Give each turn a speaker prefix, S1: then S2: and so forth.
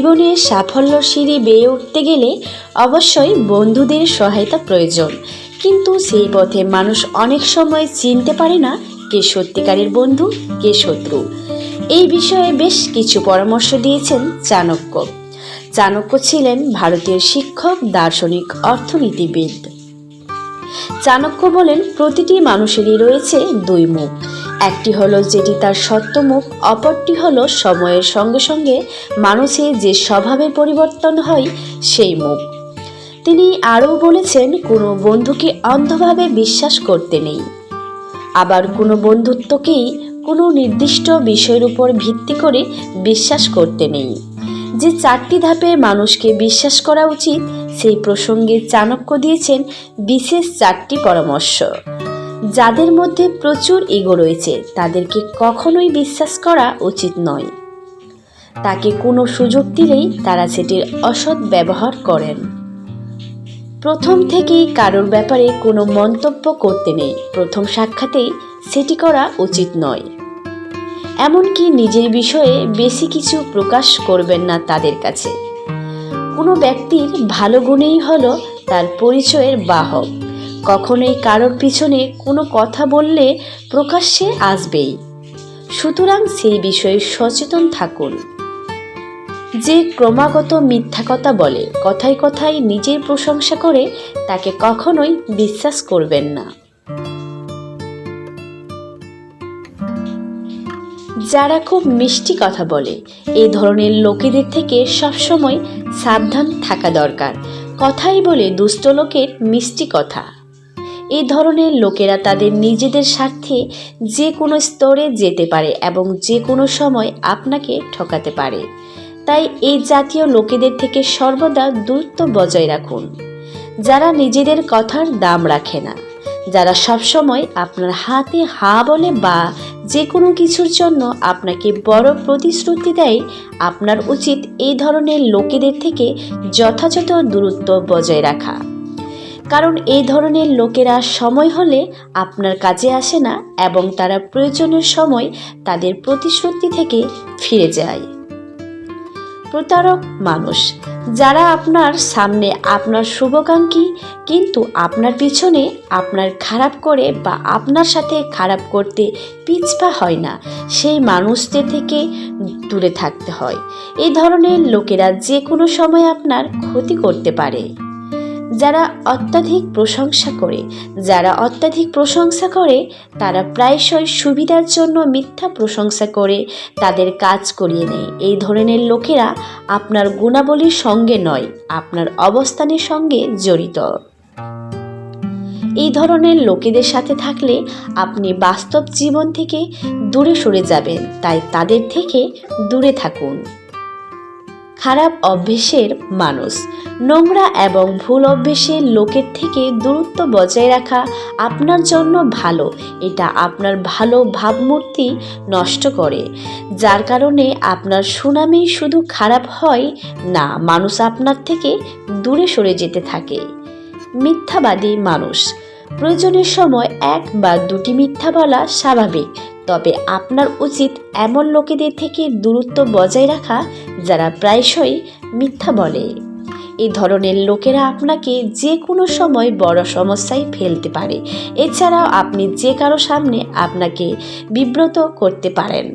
S1: জীবনে সাফল্য সিঁড়ি বেয়ে উঠতে গেলে অবশ্যই বন্ধুদের সহায়তা প্রয়োজন, কিন্তু সেই পথে মানুষ অনেক সময় চিনতে পারে না কে সত্যিকারের বন্ধু, কে শত্রু। এই বিষয়ে বেশ কিছু পরামর্শ দিয়েছেন চাণক্য। চাণক্য ছিলেন ভারতীয় শিক্ষক, দার্শনিক, অর্থনীতিবিদ। চাণক্য বলেন, প্রতিটি মানুষেরই রয়েছে দুই মুখ। একটি হলো যেটি তার সত্য মুখ, অপরটি হলো সময়ের সঙ্গে সঙ্গে মানুষের যে স্বভাবের পরিবর্তন হয় সেই মুখ। তিনি আরও বলেছেন, কোনো বন্ধুকে অন্ধভাবে বিশ্বাস করতে নেই, আবার কোনো বন্ধুত্বকেই কোনো নির্দিষ্ট বিষয়ের উপর ভিত্তি করে বিশ্বাস করতে নেই। যে 4টি ধাপে মানুষকে বিশ্বাস করা উচিত সেই প্রসঙ্গে চাণক্য দিয়েছেন বিশেষ 4টি পরামর্শ। যাদের মধ্যে প্রচুর ইগো রয়েছে তাদেরকে কখনোই বিশ্বাস করা উচিত নয়। তাকে কোনো সুযোগ দিলেই তারা সেটির অসৎ ব্যবহার করেন। প্রথম থেকেই কারোর ব্যাপারে কোনো মন্তব্য করতে নেই, প্রথম সাক্ষাতেই সেটি করা উচিত নয়। এমনকি নিজের বিষয়ে বেশি কিছু প্রকাশ করবেন না তাদের কাছে। কোনো ব্যক্তির ভালো গুণেই হলো তার পরিচয়ের বাহক। কখনোই কারোর পিছনে কোনো কথা বললে প্রকাশ্যে আসবেই, সুতরাং সেই বিষয়ে সচেতন থাকুন। যে ক্রমাগত মিথ্যা কথা বলে, কথায় কথায় নিজের প্রশংসা করে, তাকে কখনোই বিশ্বাস করবেন না। যারা খুব মিষ্টি কথা বলে, এই ধরনের লোকেদের থেকে সবসময় সাবধান থাকা দরকার। কথাই বলে দুষ্ট লোকের মিষ্টি কথা। এই ধরনের লোকেরা তাদের নিজেদের স্বার্থে যে কোনো স্তরে যেতে পারে এবং যে কোনো সময় আপনাকে ঠকাতে পারে। তাই এই জাতীয় লোকেদের থেকে সর্বদা দূরত্ব বজায় রাখুন। যারা নিজেদের কথার দাম রাখে না, যারা সবসময় আপনার হাতে হাঁ বলে বা যে কোনো কিছুর জন্য আপনাকে বড় প্রতিশ্রুতি দেয়, আপনার উচিত এই ধরনের লোকেদের থেকে যথাযথ দূরত্ব বজায় রাখা। কারণ এই ধরনের লোকেরা সময় হলে আপনার কাজে আসে না এবং তারা প্রয়োজনের সময় তাদের প্রতিশ্রুতি থেকে ফিরে যায়। প্রতারক মানুষ, যারা আপনার সামনে আপনার শুভাকাঙ্ক্ষী কিন্তু আপনার পিছনে আপনার খারাপ করে বা আপনার সাথে খারাপ করতে পিছপা হয় না, সেই মানুষদের থেকে দূরে থাকতে হয়। এই ধরনের লোকেরা যে কোনো সময় আপনার ক্ষতি করতে পারে। যারা অত্যাধিক প্রশংসা করে, তারা প্রায়শই সুবিধার জন্য মিথ্যা প্রশংসা করে তাদের কাজ করিয়ে নেয়। এই ধরনের লোকেরা আপনার গুণাবলীর সঙ্গে নয়, আপনার অবস্থানের সঙ্গে জড়িত। এই ধরনের লোকেদের সাথে থাকলে আপনি বাস্তব জীবন থেকে দূরে সরে যাবেন, তাই তাদের থেকে দূরে থাকুন। খারাপ অভ্যেসের মানুষ, নোংরা এবং ভুল অভ্যেসের লোকের থেকে দূরত্ব বজায় রাখা আপনার জন্য ভালো। এটা আপনার ভালো ভাবমূর্তি নষ্ট করে, যার কারণে আপনার সুনামই শুধু খারাপ হয় না, মানুষ আপনার থেকে দূরে সরে যেতে থাকে। মিথ্যাবাদী মানুষ, প্রয়োজনের সময় 1 বা 2টি মিথ্যা বলা স্বাভাবিক, তবে আপনার উচিত এমন লোকেদের থেকে দূরত্ব বজায় রাখা যারা প্রায়শই মিথ্যা বলে। এই ধরনের লোকেরা আপনাকে যে কোনো সময় বড় সমস্যায় ফেলতে পারে। এছাড়াও আপনি যে কারো সামনে আপনাকে বিব্রত করতে পারেন।